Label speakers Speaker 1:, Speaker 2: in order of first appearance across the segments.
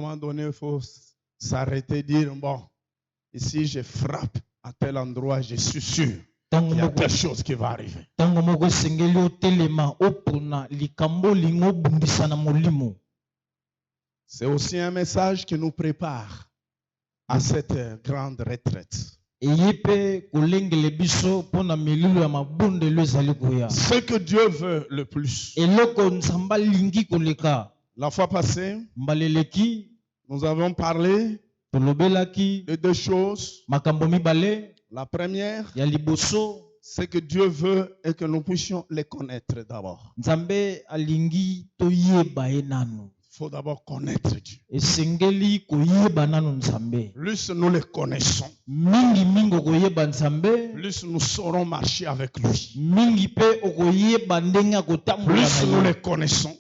Speaker 1: moment donné, il faut s'arrêter et dire, bon, ici je frappe à tel endroit, je suis sûr qu'il y a telle chose qui va arriver. C'est aussi un message qui nous prépare à cette grande retraite. Ce que Dieu veut le plus. La fois passée, nous avons parlé de deux choses. La première, c'est que Dieu veut et que nous puissions les connaître d'abord. Il faut d'abord connaître Dieu. Plus nous le connaissons, plus nous saurons marcher avec lui. Plus nous le connaissons,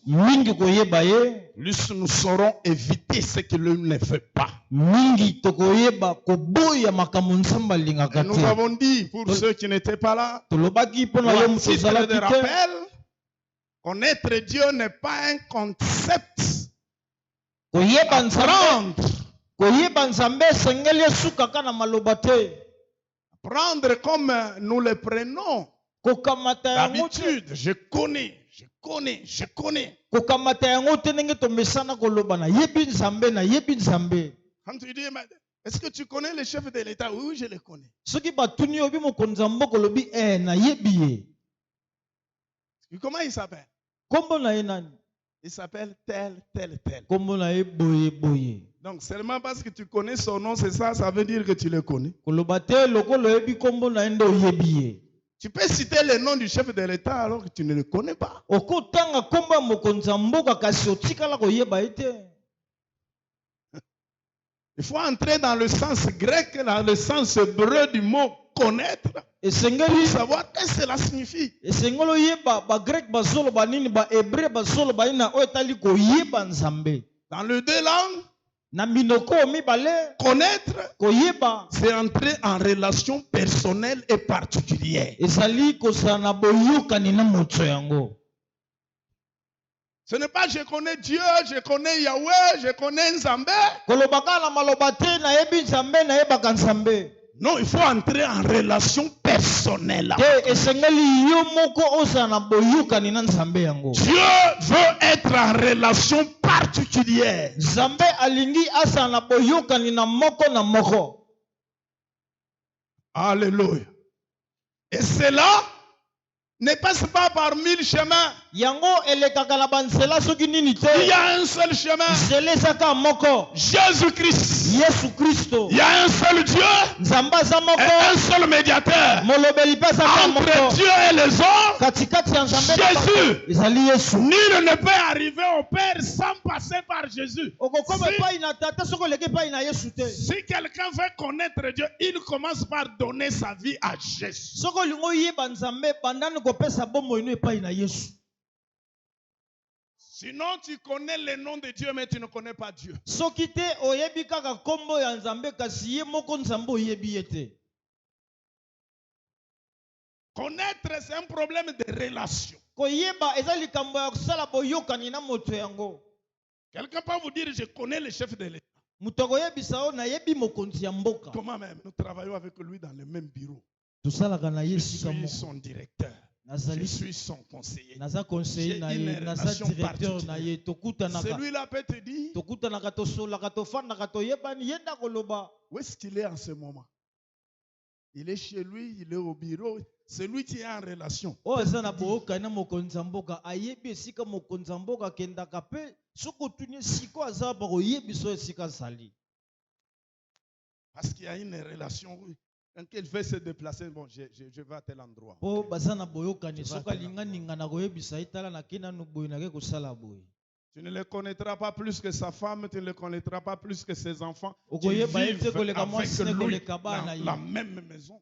Speaker 1: plus nous saurons éviter ce qu'il ne fait pas. Et nous avons dit, pour ceux qui n'étaient pas là, le titre de rappel, connaître Dieu n'est pas un concept. Prendre comme nous le prenons. D'habitude, je connais. Quand tu dis, est-ce que tu connais le chef de l'État? Oui, je le connais. Comment il s'appelle? Il s'appelle tel. Donc seulement parce que tu connais son nom, c'est ça, ça veut dire que tu le connais. Tu peux citer le nom du chef de l'État alors que tu ne le connais pas. Il faut entrer dans le sens grec, dans le sens hébreu du mot connaître, pour savoir qu'est-ce que cela signifie. Dans les deux langues, connaître, c'est entrer en relation personnelle et particulière. Ce n'est pas je connais Dieu, je connais Yahweh, je connais Nzambé. Non, il faut entrer en relation personnelle. Dieu veut être en relation particulière. Alléluia. Et cela ne passe pas par 1000 chemins. Il y a un seul chemin. Jésus-Christ. Il y a un seul Dieu et un seul médiateur entre Dieu et les hommes, Jésus. Nul ne peut arriver au Père sans passer par Jésus. Si quelqu'un veut connaître Dieu, il commence par donner sa vie à Jésus. Sinon, tu connais le nom de Dieu, mais tu ne connais pas Dieu. Connaître, c'est un problème de relation. Quelqu'un peut vous dire, je connais le chef de l'État. Comment même? Nous travaillons avec lui dans le même bureau. Je suis son directeur. Je suis son conseiller. J'ai une relation particulière. Celui-là peut te dire où est-ce qu'il est en ce moment. Il est chez lui, il est au bureau. C'est lui qui est en relation. Parce qu'il y a une relation. Quand il veut se déplacer, bon, je vais à tel endroit. Tu ne le connaîtras pas plus que sa femme, tu ne le connaîtras pas plus que ses enfants. Qui vivent avec lui dans la même maison.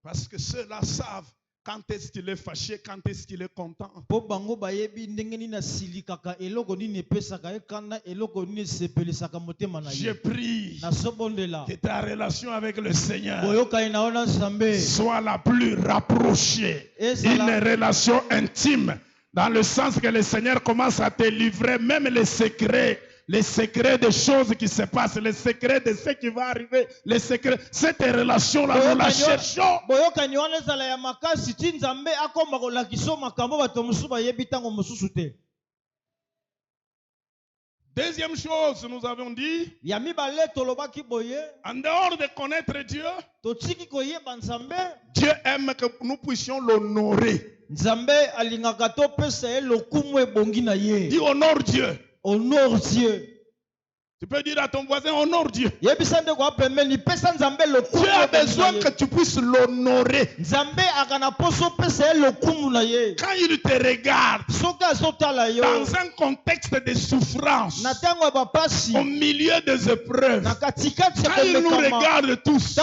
Speaker 1: Parce que ceux-là savent quand est-ce qu'il est fâché, quand est-ce qu'il est content. Je prie que ta relation avec le Seigneur soit la plus rapprochée. Une relation intime Dans le sens que le Seigneur commence à te livrer même les secrets des choses qui se passent, les secrets de ce qui va arriver, les secrets. Cette relation-là, nous la cherchons. Deuxième chose, nous avons dit, en dehors de connaître Dieu, Dieu aime que nous puissions l'honorer. Dis honore Dieu.
Speaker 2: Honore Dieu.
Speaker 1: Tu peux dire à ton voisin, honore Dieu. Dieu a besoin que tu puisses l'honorer. Quand il te regarde dans un contexte de souffrance, au milieu des épreuves, quand il nous regarde tous,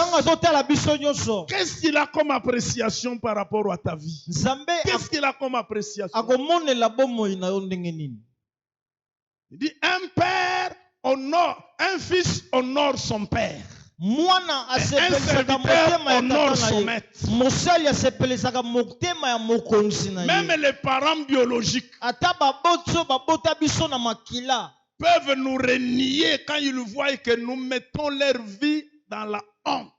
Speaker 1: qu'est-ce qu'il a comme appréciation par rapport à ta vie? Qu'est-ce qu'il a comme appréciation? Il dit, un père honore, un fils honore son père. Un serviteur honore son maître. Même les parents biologiques peuvent nous renier quand ils voient que nous mettons leur vie dans la honte.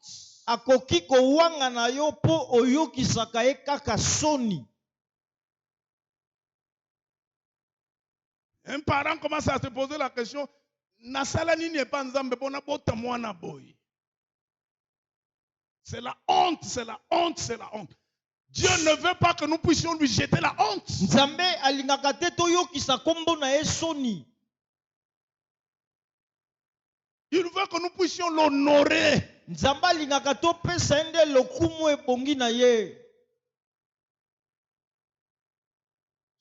Speaker 1: Un parent commence à se poser la question, c'est la honte, c'est la honte, c'est la honte. Dieu ne veut pas que nous puissions lui jeter la honte. Il veut que nous puissions l'honorer.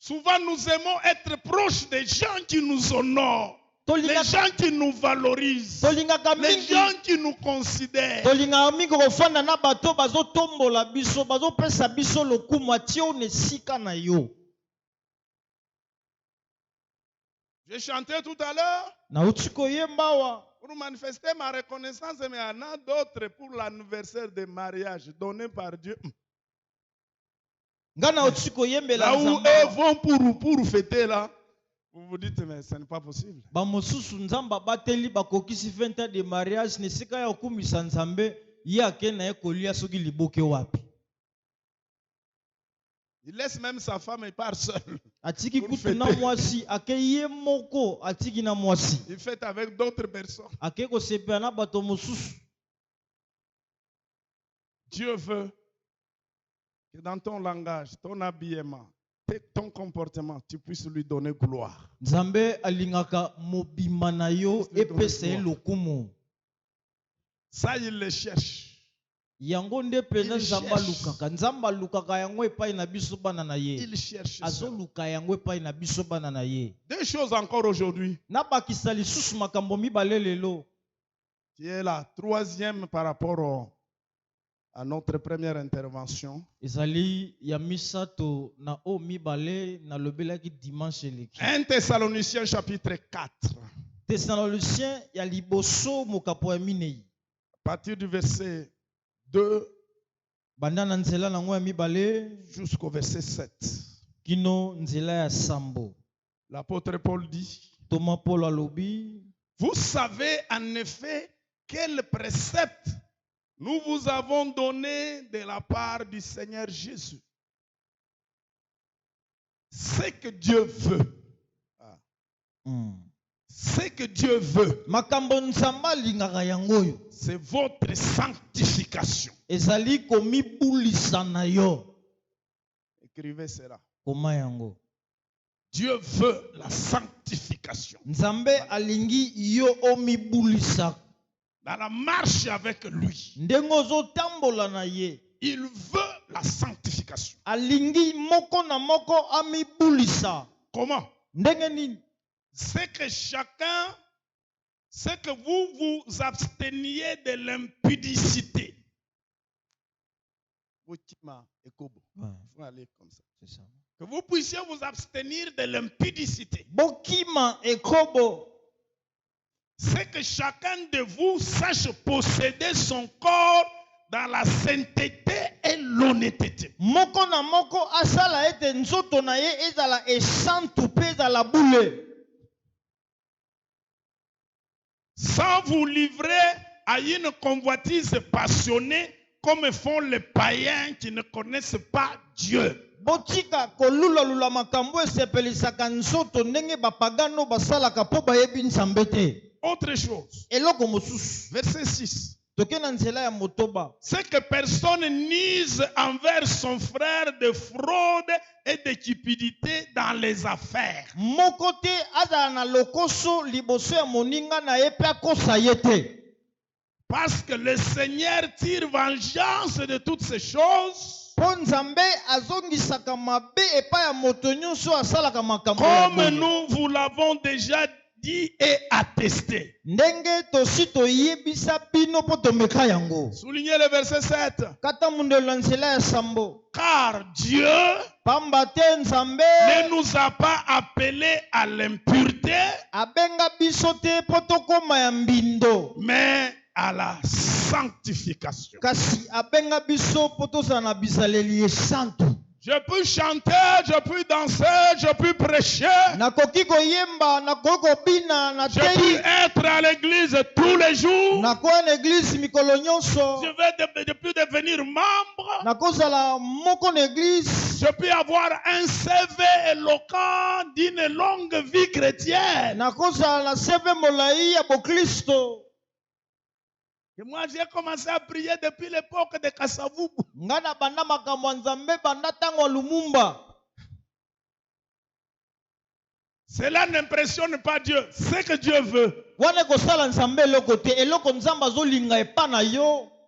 Speaker 1: Souvent, nous aimons être proches des gens qui nous honorent, les gens qui nous valorisent, les gens qui nous considèrent. J'ai chanté tout à l'heure pour manifester ma reconnaissance, mais il y en a d'autres pour l'anniversaire de mariage donné par Dieu. Là où eux vont pour fêter là, vous vous dites mais ce n'est pas possible. Il laisse même sa femme et part seul. Il fête avec d'autres personnes. Dieu veut que dans ton langage, ton habillement, ton comportement, tu puisses lui donner gloire. Ça, il le cherche. Il cherche ça. Deux choses encore aujourd'hui. Qui est la troisième par rapport à notre première intervention. 1 Thessaloniciens chapitre 4. À partir du verset 2 jusqu'au verset 7. L'apôtre Paul dit, vous savez en effet quel précepte nous vous avons donné de la part du Seigneur Jésus. Ce que Dieu veut. Ce que Dieu veut. C'est votre sanctification. Écrivez cela. Dieu veut la sanctification. Dans la marche avec lui, il veut la sanctification. Comment? C'est que chacun, c'est que vous vous absteniez de l'impudicité. Que vous puissiez vous abstenir de l'impudicité. C'est que chacun de vous sache posséder son corps dans la sainteté et l'honnêteté.
Speaker 2: Moko na moko asala ete nzoto na ye ezala esantu pe ezala boule.
Speaker 1: Sans vous livrer à une convoitise passionnée comme font les païens qui ne connaissent pas Dieu.
Speaker 2: Botika kolula lula makambo esepelisaka nzoto ndenge bapagano basalaka po bayebi nzambe te.
Speaker 1: Autre chose.
Speaker 2: Eloko mosusu.
Speaker 1: Verset 6.
Speaker 2: C'est
Speaker 1: que personne n'use envers son frère de fraude et de cupidité dans les affaires.
Speaker 2: Mon côté, azana lokoso liboso ya moninga na epe akosa yete.
Speaker 1: Parce que le Seigneur tire vengeance de toutes ces choses.
Speaker 2: Comme
Speaker 1: nous vous l'avons déjà dit et attesté. Soulignez le verset 7. Car Dieu ne nous a pas appelés à l'impureté, mais à la sanctification. Je peux chanter, je peux danser, je peux prêcher. Je peux être à l'église tous les jours. Je peux devenir membre. Je peux avoir un CV éloquent d'une longue vie chrétienne. Et moi, j'ai commencé à prier depuis l'époque de Kasavubu. Cela n'impressionne pas Dieu. C'est que Dieu veut.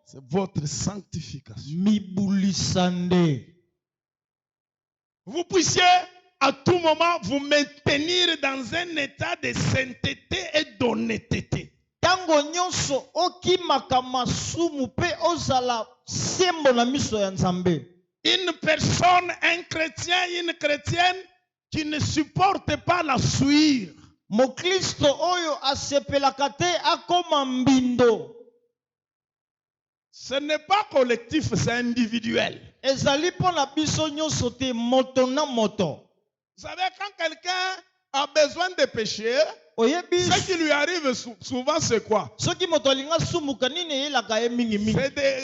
Speaker 1: C'est votre sanctification. Vous puissiez à tout moment vous maintenir dans un état de sainteté et d'honnêteté. Une personne, un chrétien, une chrétienne qui ne supporte pas la souillure. Ce n'est pas collectif, c'est individuel. Vous savez, quand quelqu'un a besoin de pécher, ce qui lui arrive souvent, c'est quoi? C'est de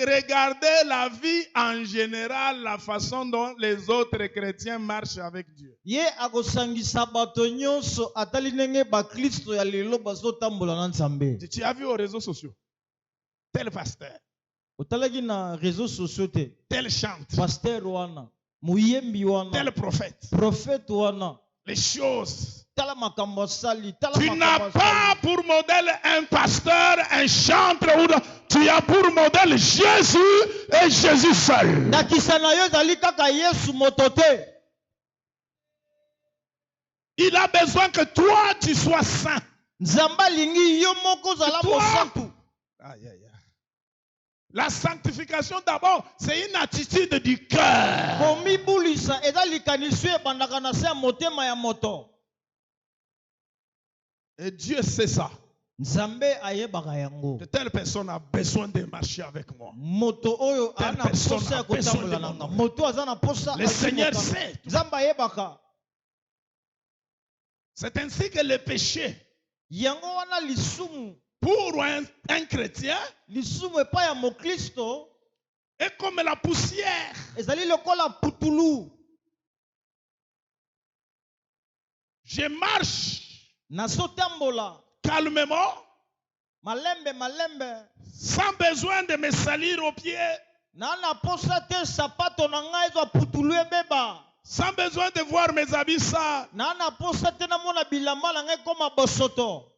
Speaker 1: regarder la vie en général, la façon dont les autres chrétiens marchent avec Dieu. Tu as vu aux réseaux sociaux? Tel pasteur. Tel chante. Tel prophète. Les choses. Tu n'as pas pour modèle un pasteur, un chanteur, tu as pour modèle Jésus et Jésus seul. Il a besoin que toi tu sois saint. La sanctification d'abord, c'est une attitude du cœur. Et Dieu sait ça. Que telle personne a besoin de marcher avec moi. Telle personne a besoin de moi. Le Seigneur sait. C'est ainsi que le péché, pour un chrétien, est comme la poussière. Je marche calmement, sans besoin de me salir aux pieds, sans besoin de voir mes habits sales.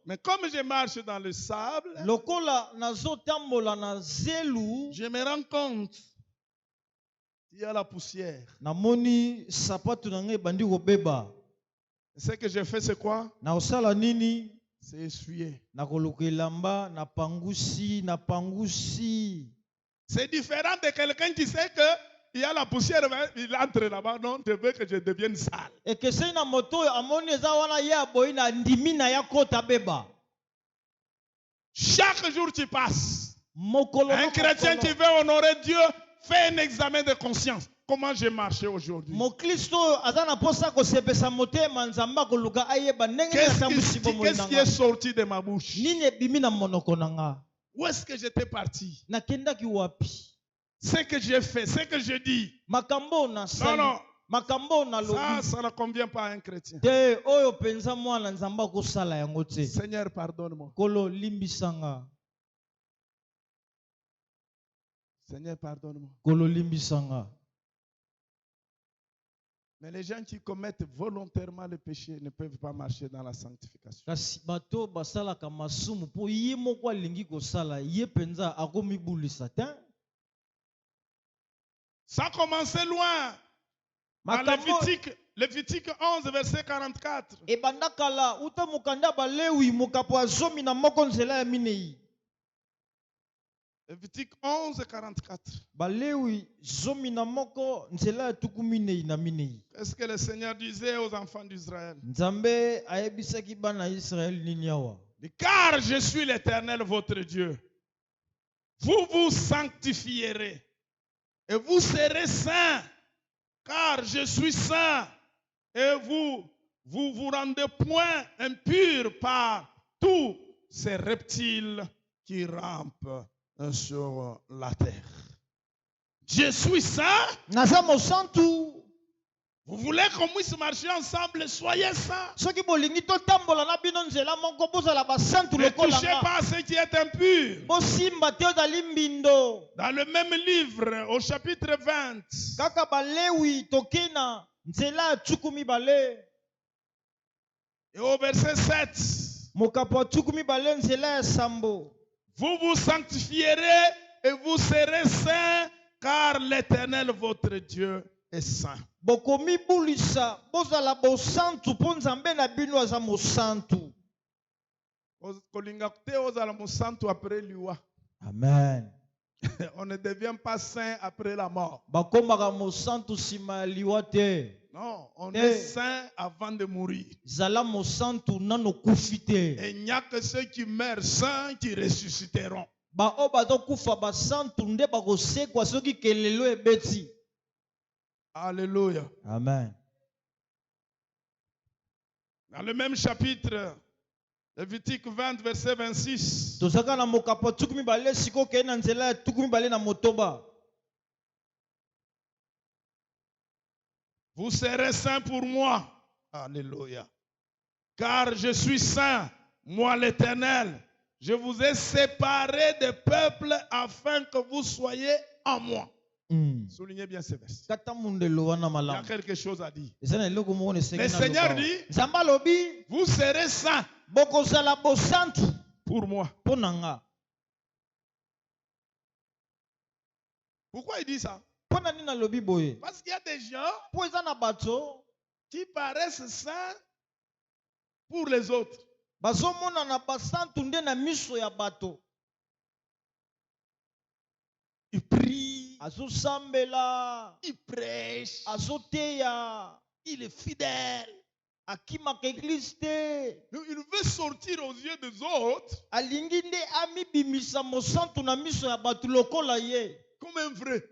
Speaker 1: Mais comme je marche dans le sable, je me rends compte qu'il y a la poussière. Ce que j'ai fait, c'est quoi? C'est essuyer. C'est différent de quelqu'un qui sait que il y a la poussière, il entre là-bas. Non, je veux que je devienne sale. Chaque jour tu passes, Un chrétien qui veut honorer Dieu fait un examen de conscience. Comment j'ai marché aujourd'hui? Qu'est-ce qui est sorti de ma bouche? Où est-ce que j'étais parti? Ce que j'ai fait, ce que je dis. Non, non. Ça ne convient pas à un chrétien. Seigneur, pardonne-moi. Seigneur, pardonne-moi. Mais les gens qui commettent volontairement le péché ne peuvent pas marcher dans la sanctification. Ça a commencé loin. À Lévitique 11, verset 44. Lévitique 11, 44. Qu'est-ce que le Seigneur disait aux enfants d'Israël? Car je suis l'Éternel votre Dieu. Vous vous sanctifierez et vous serez saints, car je suis saint. Et vous rendez point impurs par tous ces reptiles qui rampent sur la terre. Je suis saint. Vous voulez qu'on puisse marcher ensemble? Soyez saints. Ne touchez pas à ce qui est impur. Dans le même livre, au chapitre 20, et au verset 7, vous vous sanctifierez et vous serez saints, car l'Éternel votre Dieu est saint. Amen. On ne devient pas saint après la mort. Non, on est saint avant de mourir. Et il n'y a que ceux qui meurent saints qui ressusciteront. Alléluia.
Speaker 2: Amen.
Speaker 1: Dans le même chapitre, Lévitique 20, verset 26. Vous serez saints pour moi. Alléluia. Car je suis saint, moi l'Éternel. Je vous ai séparés des peuples afin que vous soyez en moi. Soulignez bien ces versets. Il y a quelque chose à dire. Le Seigneur dit, vous serez saints pour moi. Pourquoi il dit ça? Parce qu'il y a des gens qui paraissent saints pour les autres. Il prie, il prêche, il est fidèle. Il veut sortir aux yeux des autres comme un vrai.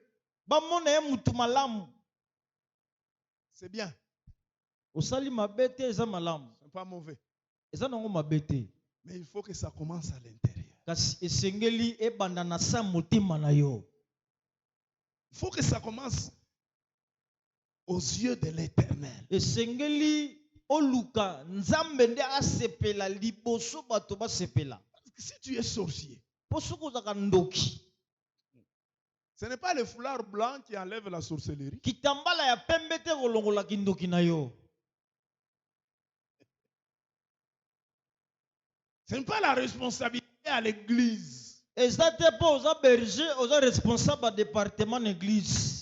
Speaker 1: C'est bien. C'est pas mauvais. Mais il faut que ça commence à l'intérieur. Il faut que ça commence aux yeux de l'Éternel. Si tu es sorcier, ce n'est pas le foulard blanc qui enlève la sorcellerie. Ce n'est pas la responsabilité à l'église.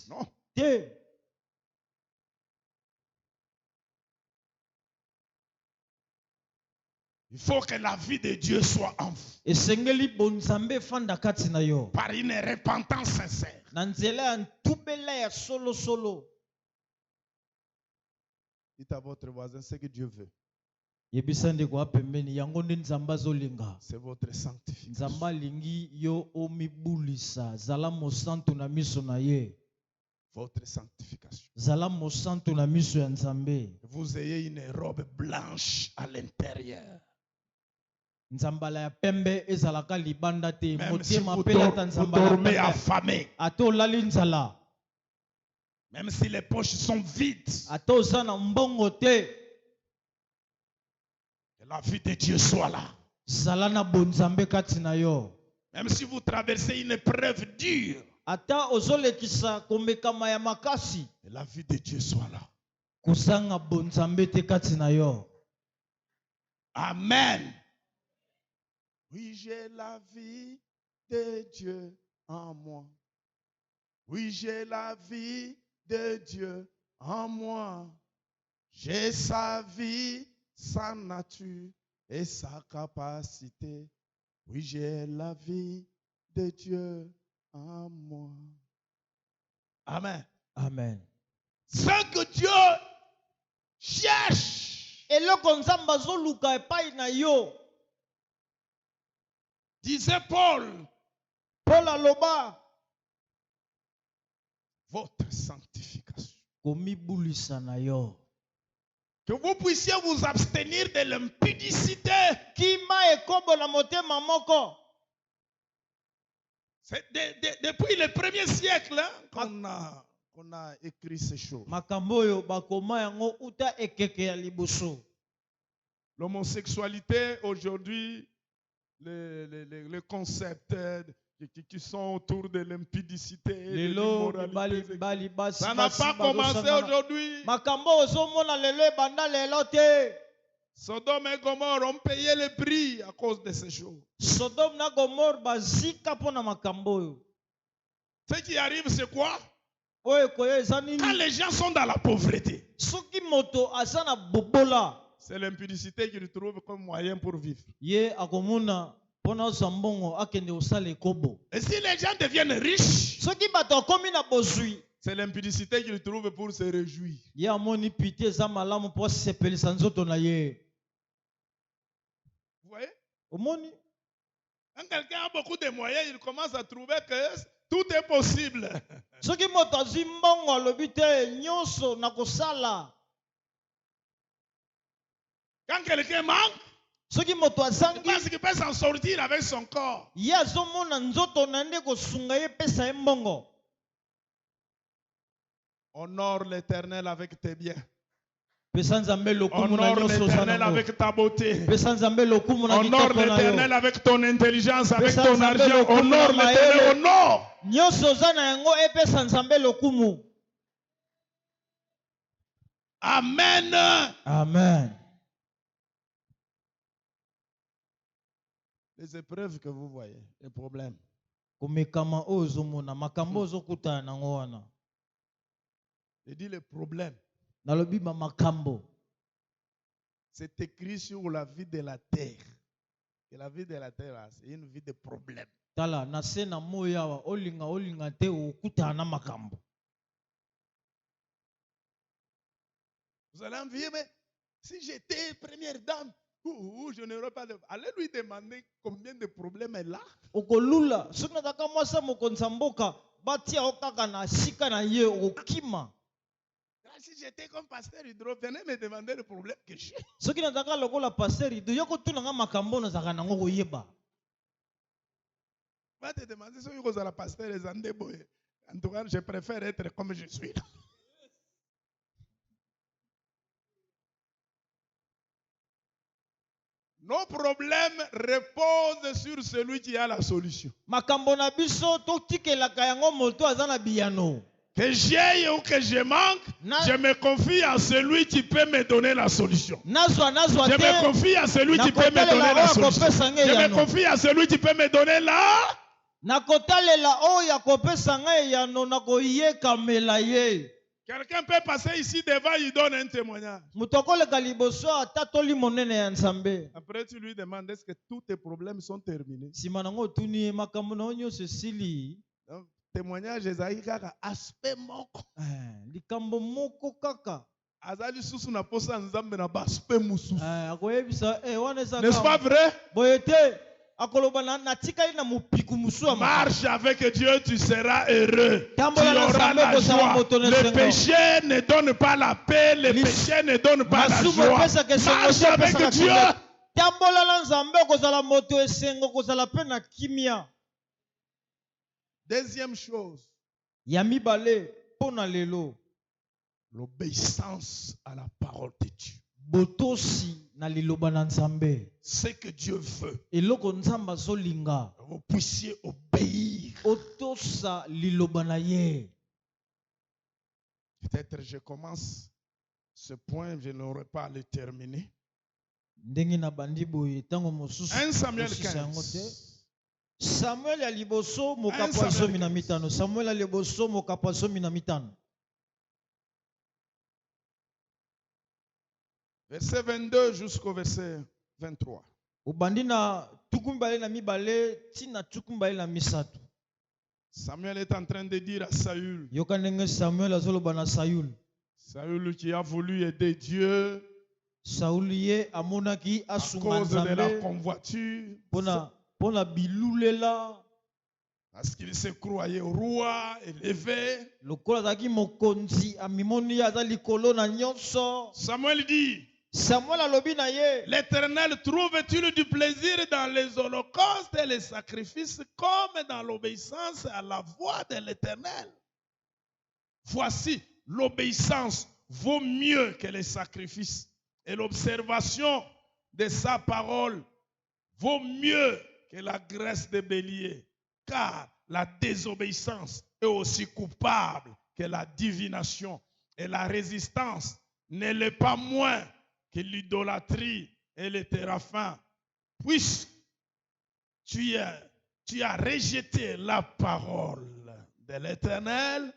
Speaker 1: Non. Il faut que la vie de Dieu soit en vous. Par une repentance sincère. Dites à votre voisin ce que Dieu veut.
Speaker 2: Yebisande kwa pembeni yango ndi nzamba zolinga.
Speaker 1: C'est votre sanctification.
Speaker 2: Nzamba lingi yo omibulisa zala mosantu na miso na ye.
Speaker 1: Votre sanctification.
Speaker 2: Zala mosantu na miso ya Nzambe.
Speaker 1: Vous ayez une robe blanche à l'intérieur.
Speaker 2: Nzambala ya pembe ezalaka libanda te
Speaker 1: motema
Speaker 2: pela ta nzambala.
Speaker 1: Vous dormez affamé.
Speaker 2: Ato lali nzala.
Speaker 1: Même si les poches sont vides.
Speaker 2: Ato sana mbongo te.
Speaker 1: Que la vie de Dieu soit là.
Speaker 2: Zalana bonzambe kati na yo.
Speaker 1: Même si vous traversez une épreuve dure.
Speaker 2: Ata ozolekisa komekama ya makasi.
Speaker 1: Que la vie de Dieu soit là.
Speaker 2: Kozanga bonzambe te kati na yo.
Speaker 1: Amen. Oui, j'ai la vie de Dieu en moi. Oui, j'ai la vie de Dieu en moi. J'ai sa vie, sa nature et sa capacité. Oui, j'ai la vie de Dieu en moi. Amen.
Speaker 2: Amen.
Speaker 1: Ce que Dieu cherche.
Speaker 2: Eloko nzamba zoluka epai na yo.
Speaker 1: Disait Paul.
Speaker 2: Paul aloba.
Speaker 1: Votre sanctification.
Speaker 2: Komibulisa na yo.
Speaker 1: Que vous puissiez vous abstenir de l'impudicité.
Speaker 2: Kima ekobo na motema moko.
Speaker 1: C'est depuis le premier siècle qu'on a écrit ces choses.
Speaker 2: Makamboyo bakoma yango uta ekeke ya liboso.
Speaker 1: L'homosexualité aujourd'hui, les concepts qui sont autour de l'impudicité et de l'immoralité. Ça n'a pas commencé aujourd'hui. Sodome et Gomorrhe ont payé le prix à cause de ces choses.
Speaker 2: Sodome na Gomorrhe bazika pona makamboyo.
Speaker 1: Ce qui arrive, c'est quoi? Quand les gens sont dans la pauvreté, c'est l'impudicité qu'ils trouvent comme moyen pour vivre. Et si les gens deviennent riches, c'est l'impudicité qu'ils trouvent pour se réjouir. Vous voyez? Quand quelqu'un a beaucoup de moyens, il commence à trouver que tout est possible. Quand quelqu'un manque, il pense qu'il peut s'en sortir avec son corps. Honore l'Éternel avec tes biens. Honore l'Éternel avec ta beauté. Honore l'Éternel avec ton intelligence, avec ton argent. Honore l'Éternel, honore. Amen.
Speaker 2: Amen.
Speaker 1: Les épreuves que vous voyez, les problèmes. Je dis les problèmes. C'est écrit sur la vie de la terre. Et la vie de la terre, c'est une vie de problèmes. Vous allez en vivre, mais si j'étais première dame, je n'aurais pas de... Allez lui demander combien de problèmes elle a. Si j'étais comme pasteur Hydro, venez me demander le problème que j'ai. Va te demander si vous êtes pasteur et Zandeboye. En tout cas, je préfère être comme je suis. Nos problèmes reposent sur celui qui a la solution. Que j'aille ou que je manque, je me confie à celui qui peut me donner la solution. Je me confie à celui qui peut me donner la solution. Je me confie à celui qui peut me donner Quelqu'un peut passer ici devant, il donne un témoignage. Après, tu lui demandes est-ce que tous tes problèmes sont terminés. Donc, témoignage ezali kaka aspect moko.
Speaker 2: Likambo moko kaka.
Speaker 1: N'est-ce pas vrai? Marche avec Dieu, tu seras heureux. Tu auras la joie. Le péché ne donne pas la paix, le péché ne donne pas la joie. Marche avec Dieu. Deuxième chose, l'obéissance à la parole de Dieu. Ce que Dieu veut, vous puissiez obéir. Peut-être je commence ce point, je n'aurai pas à le terminer. 1 Samuel 15.
Speaker 2: Samuel ya liboso mokapo azomi na mitano. Samuel ya liboso mokapo azomi na mitano.
Speaker 1: Verset 22 jusqu'au verset 23.
Speaker 2: Ubandina tukumbale na mibale tina tukumbale na misatu.
Speaker 1: Samuel est en train de dire à Saül.
Speaker 2: Yokanenge Samuel azoloba na Saül.
Speaker 1: Saül qui a voulu aider Dieu.
Speaker 2: Saül ye amonaki asunga Nzambe.
Speaker 1: À cause de la convoiture.
Speaker 2: Pona bilulela.
Speaker 1: Parce qu'il se croyait roi, élevé.
Speaker 2: Lokola zaki mokonzi amimoni azali kolo na nyonso.
Speaker 1: Samuel dit.
Speaker 2: Samuel alobi na ye.
Speaker 1: L'Éternel trouve-t-il du plaisir dans les holocaustes et les sacrifices comme dans l'obéissance à la voix de l'Éternel? Voici, l'obéissance vaut mieux que les sacrifices et l'observation de sa parole vaut mieux que la graisse de bélier, car la désobéissance est aussi coupable que la divination et la résistance ne l'est pas moins que l'idolâtrie et le téraphim. Puisque tu as rejeté la parole de l'Éternel,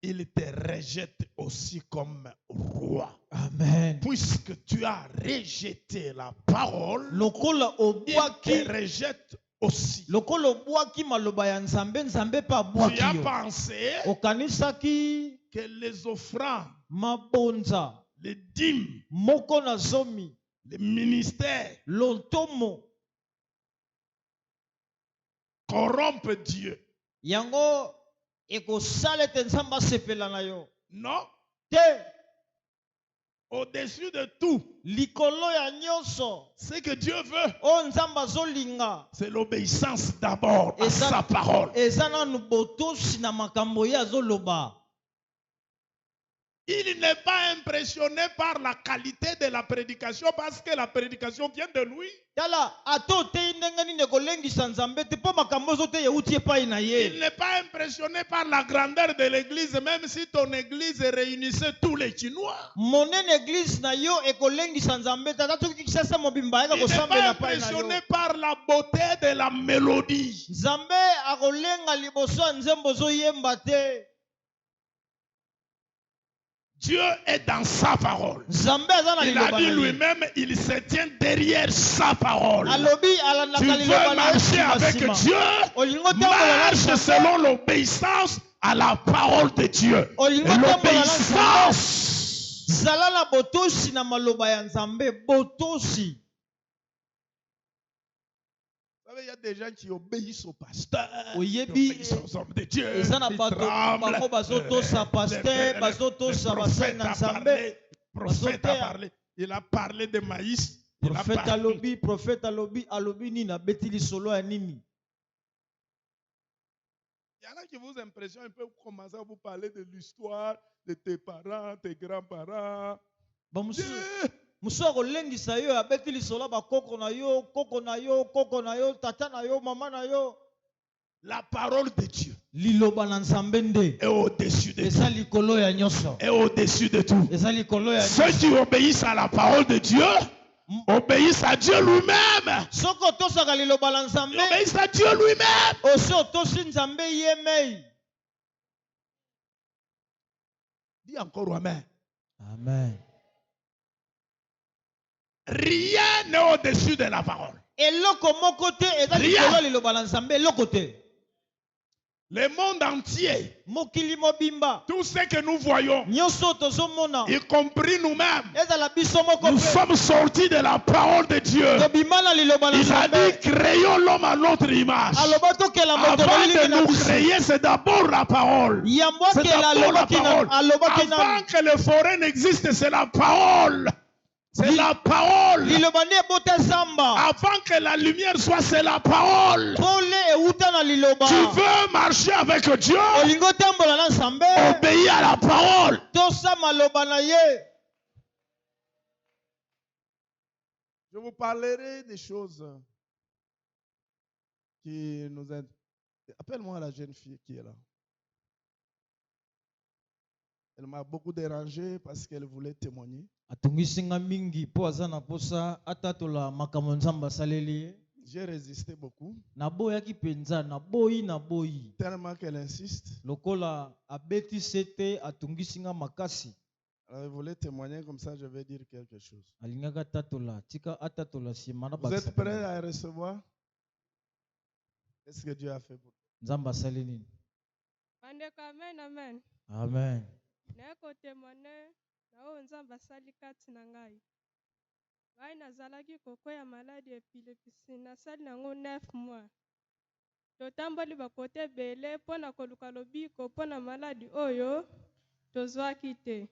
Speaker 1: il te rejette aussi comme roi.
Speaker 2: Amen.
Speaker 1: Puisque tu as rejeté la parole, il te rejette aussi. Tu as pensé que les offrandes, les dîmes, les ministères corrompent Dieu. Non. Au-dessus de tout, ce que Dieu veut, c'est l'obéissance d'abord à sa parole. Il n'est pas impressionné par la qualité de la prédication parce que la prédication vient de lui. Il n'est pas impressionné par la grandeur de l'église, même si ton église réunissait tous les Chinois. Il n'est pas impressionné par la beauté de la mélodie. Dieu est dans sa parole. Il a dit lui-même, il se tient derrière sa parole. Tu veux marcher avec Dieu, marche selon l'obéissance à la parole de Dieu. Et l'obéissance. Il y a des gens qui obéissent au pasteur, qui obéissent aux hommes de Dieu, qui tremblent. Le prophète a parlé. Il a parlé de maïs.
Speaker 2: Prophète alobi, nina betili solo ya nini.
Speaker 1: Il y en a qui vous impressionnent, ils peuvent commencer à vous parler de l'histoire de tes parents, tes grands-parents.
Speaker 2: Muso kolengisa yo abetili solo ba koko na yo tata na yo mama na yo.
Speaker 1: La parole de Dieu
Speaker 2: liloba na Nzambe nde
Speaker 1: est au-dessus de
Speaker 2: eza likolo ya nyonso.
Speaker 1: Est au-dessus de tout.
Speaker 2: Eza likolo ya
Speaker 1: ceux qui obéissent à la parole de Dieu obéissent à Dieu lui-même.
Speaker 2: Soko tosaka liloba na Nzambe
Speaker 1: obéissent à Dieu lui-même.
Speaker 2: Oso tosi Nzambe yemei.
Speaker 1: Dis encore amen.
Speaker 2: Amen.
Speaker 1: Rien n'est au-dessus de la parole.
Speaker 2: Rien.
Speaker 1: Le monde entier,
Speaker 2: mokili mobimba,
Speaker 1: tout ce que nous voyons,
Speaker 2: nyonso tozomona,
Speaker 1: y compris nous-mêmes,
Speaker 2: ezala biso moko
Speaker 1: nous
Speaker 2: pe,
Speaker 1: sommes sortis de la parole de Dieu.
Speaker 2: tobima na liloba na
Speaker 1: Il a
Speaker 2: Nzambe.
Speaker 1: dit, créons l'homme à notre image.
Speaker 2: Aloba tokela moto
Speaker 1: Avant
Speaker 2: na lilingi
Speaker 1: de
Speaker 2: na
Speaker 1: nous
Speaker 2: biso.
Speaker 1: créer, c'est d'abord la parole.
Speaker 2: Yambo
Speaker 1: C'est
Speaker 2: akela
Speaker 1: d'abord la
Speaker 2: alobaki
Speaker 1: parole.
Speaker 2: na alobaki na
Speaker 1: Avant que le forêt n'existe, c'est la parole. C'est la parole.
Speaker 2: liloba ne bota samba.
Speaker 1: Avant que la lumière soit, c'est la parole.
Speaker 2: Pole euta na liloba.
Speaker 1: Tu veux marcher avec Dieu?
Speaker 2: Olingo tambola na Nzambe.
Speaker 1: Obéis à la parole.
Speaker 2: Tosa maloba na ye.
Speaker 1: Je vous parlerai des choses qui nous aident. Appelle-moi la jeune fille qui est là. Elle m'a beaucoup dérangé parce qu'elle voulait témoigner.
Speaker 2: Atungisinga mingi po azana posa atatola makambo Nzambe asaleli.
Speaker 1: J'ai résisté beaucoup.
Speaker 2: Naboyaki penza naboyi.
Speaker 1: Tellement qu'elle insiste.
Speaker 2: Lokola abeti sete atungisinga makasi.
Speaker 1: Elle voulait témoigner comme ça, je vais dire quelque chose.
Speaker 2: Alingaka tatola tika atatola simana
Speaker 1: Vous êtes prêts à recevoir? Qu'est-ce que Dieu a fait pour vous?
Speaker 2: Nzambe asaleli.
Speaker 3: Amen, amen.
Speaker 2: Amen.
Speaker 3: Neko témoigner na o Nzambe asali kati na ngai. Ngai nazalaki kokwea maladi epilepsie nasali nango 9 mois. Totamboli bakote ebele mpo na koluka lobiko mpo na maladi oyo tozwaki te.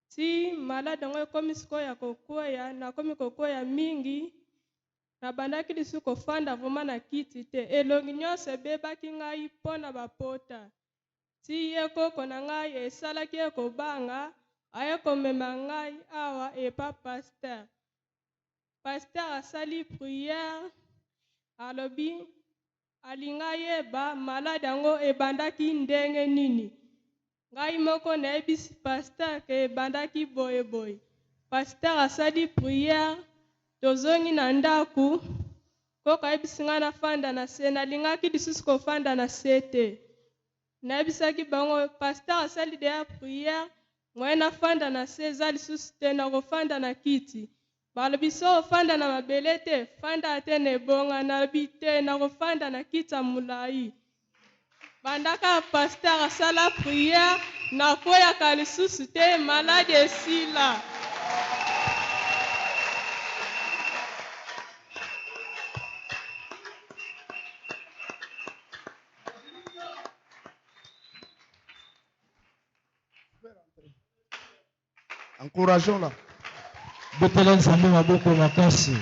Speaker 3: Si maladi yango ekomi sikoyo ya kokwea, nakomi kokwea mingi, nabandaki lisu kofanda vraimen na kiti te. Elongi nyonso ebebaki ngai mpo na bapota. Si ye koko na ngai esalaki ye kobanga, aye komema ngai awa epa paster. Paster asali prière, alobi alinga yeba malade yango ebandaki ndenge nini. Ngai moko nayebisi paster ke ebandaki boye. Paster asali prière, tozongi na ndaku, koko ayebisi ngai nafanda na se, nalingaki lisusu kofanda na se te. Nayebisaki bango paster asali deya prière, ngai nafanda na se eza lisusu te nakofanda na kiti. Balobi so ofanda na mabele te, fanda te na ebonga. Nalobi te nakofanda na kiti ya molai. Bandaka paster asala prière, nakweyaka lisusu te, maladi esila.
Speaker 1: Encourageons-la.
Speaker 2: Botela Nzambe maboko makasi.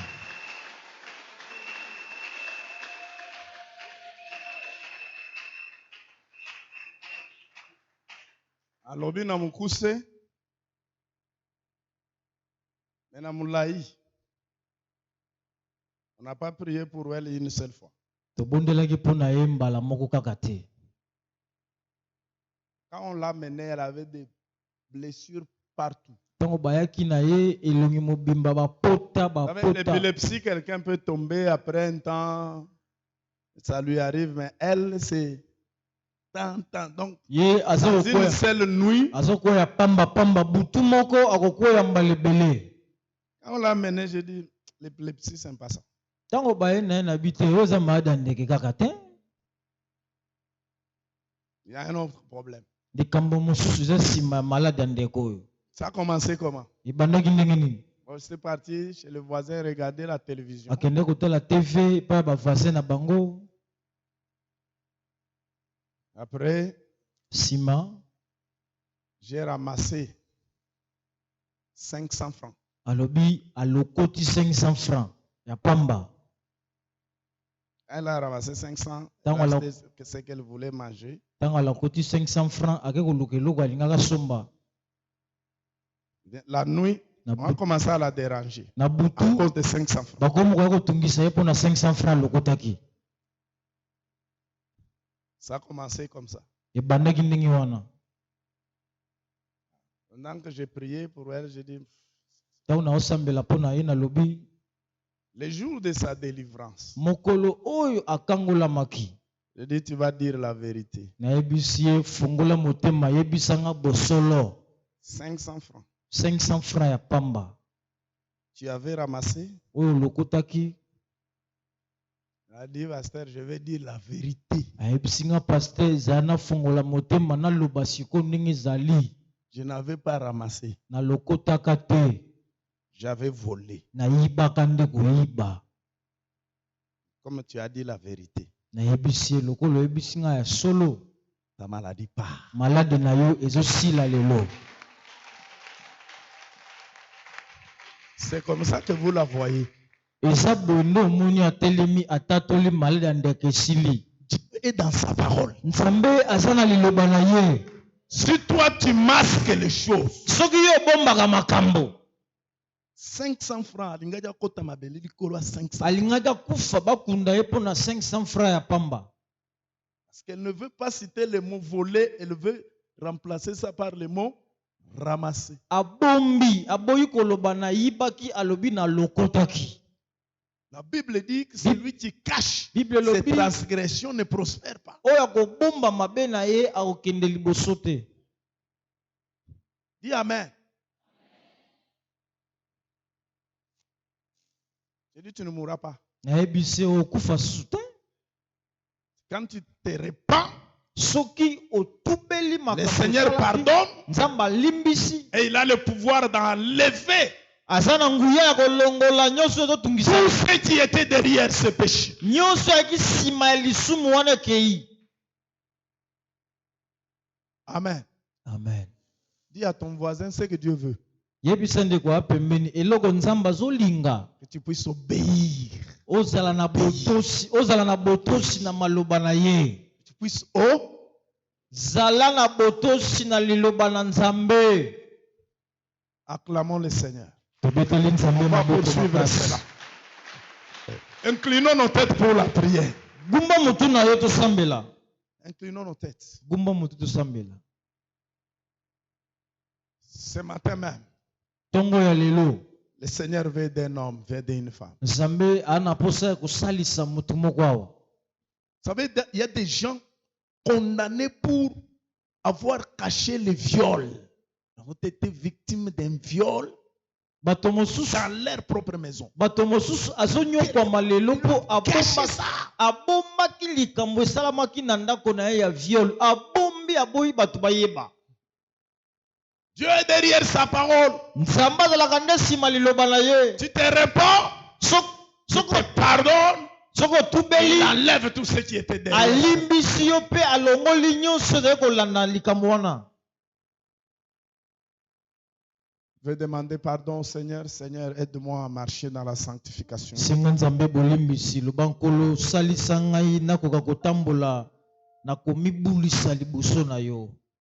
Speaker 1: Alobi na mukuse, mais na moulaï. On n'a pas prié pour elle une seule fois.
Speaker 2: Tobondelaki pona ye mbala moko kaka te.
Speaker 1: Quand on l'a menée, elle avait des blessures partout.
Speaker 2: Tango bayaki na ye elongi mobimba bapota.
Speaker 1: Avec l'épilepsie, quelqu'un peut tomber après un temps, ça lui arrive, mais elle, c'est tant. Donc, dans une seule nuit, quand on l'a menée, j'ai dit, l'épilepsie, c'est pas ça. Il y a un autre problème. Ça a commencé comment? J'étais parti chez le voisin regarder la télévision. Après, j'ai ramassé 500 francs.
Speaker 2: Alobi alokoti 500 francs. Ya pamba.
Speaker 1: Elle a ramassé 500. C'est qu'elle voulait manger.
Speaker 2: Tango alokoti 500 francs.
Speaker 1: La nuit, on a commencé à la déranger à cause de 500 francs. Ça a commencé comme ça. Pendant que j'ai prié pour elle, j'ai dit, le jour de sa délivrance, j'ai dit, tu vas dire la vérité. 500 francs.
Speaker 2: 500 francs ya pamba.
Speaker 1: Tu avais ramassé. a dit, pasteur, je vais dire la vérité. Je n'avais pas ramassé. J'avais volé. Comme tu as dit la vérité. Ta maladie part. C'est comme ça que vous la voyez. Dieu est dans sa parole. Si toi tu masques les choses, 500 francs,
Speaker 2: 500 francs.
Speaker 1: Parce qu'elle ne veut pas citer le mot voler, elle veut remplacer ça par le mot ramasser. La Bible dit que celui qui cache ses transgressions ne prospère pas. Dis Amen. Je dis, tu ne mourras pas. Quand tu te répands, le Seigneur pardonne et il a le pouvoir d'enlever tout ce qui était derrière ce péché. Amen.
Speaker 2: Amen.
Speaker 1: Dis à ton voisin ce que Dieu veut.
Speaker 2: Que
Speaker 1: tu puisses obéir.
Speaker 2: Que
Speaker 1: tu puisses acclamons le Seigneur. On va poursuivre cela. Inclinons nos têtes pour la prière. Inclinons nos têtes. Ce matin même, le Seigneur veut d'un homme, veut d'une femme. Vous savez, il y a des gens condamnés pour avoir caché le viol. Ils ont été victimes d'un viol dans leur propre maison. Dieu est derrière sa parole. Tu te répands, tu te pardonnes, il enlève tout ce qui était derrière. Je vais demander pardon au Seigneur. Seigneur, aide-moi à marcher dans la sanctification.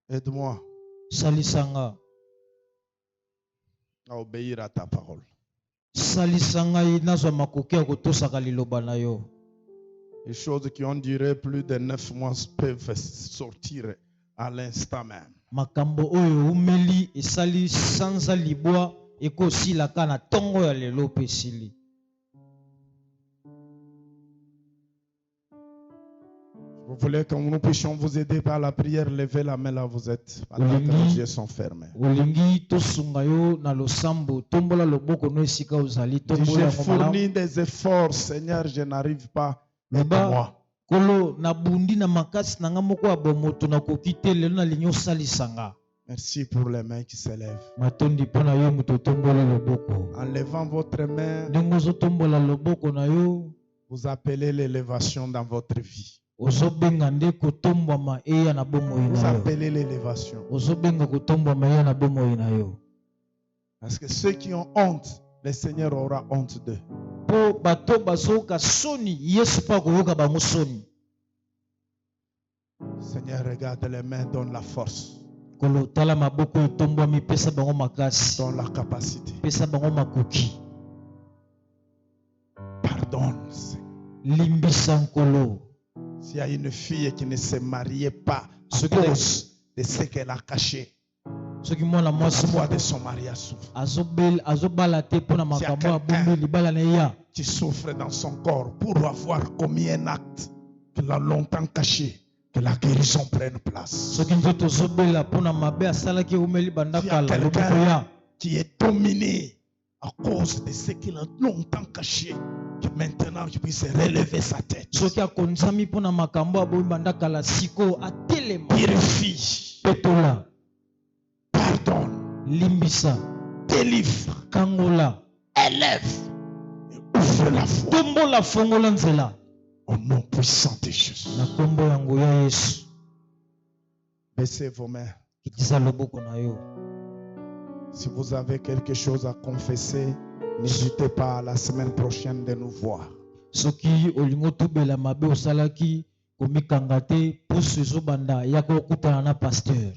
Speaker 1: Aide-moi à obéir à ta parole. Les choses qui ont duré plus de 9 mois peuvent sortir à l'instant même. Vous voulez que nous puissions vous aider par la prière, levez la main là où vous êtes. Alors que nos yeux sont fermés. J'ai fourni des efforts, Seigneur, je n'arrive pas. Aide-moi. Merci pour les mains qui s'élèvent. En levant votre main, vous appelez l'élévation dans votre vie. Vous appelez l'élévation. Parce que ceux qui ont honte, le Seigneur aura honte d'eux. Seigneur, regarde les mains, donne la force. Donne la capacité. Pardonne, Seigneur. S'il y a une fille qui ne se mariait pas à cause de ce qu'elle a caché, la foi de son mariage souffre. S'il y a quelqu'un qui souffre dans son corps pour avoir commis un acte qu'il a longtemps caché, que la guérison prenne place. S'il y a quelqu'un qui est dominé à cause de ce qu'il a longtemps caché, que maintenant je puisse relever sa tête. Purifie, pardonne, limbisa, délivre, kangola, élève, et ouvre la voie. Au nom puissant de Jésus. Baissez vos mains. Si vous avez quelque chose à confesser, n'hésitez pas la semaine prochaine de nous voir.
Speaker 2: Soki olingo tubela mabe osalaki komikangate pour ce zobanda yako kutana na pasteur.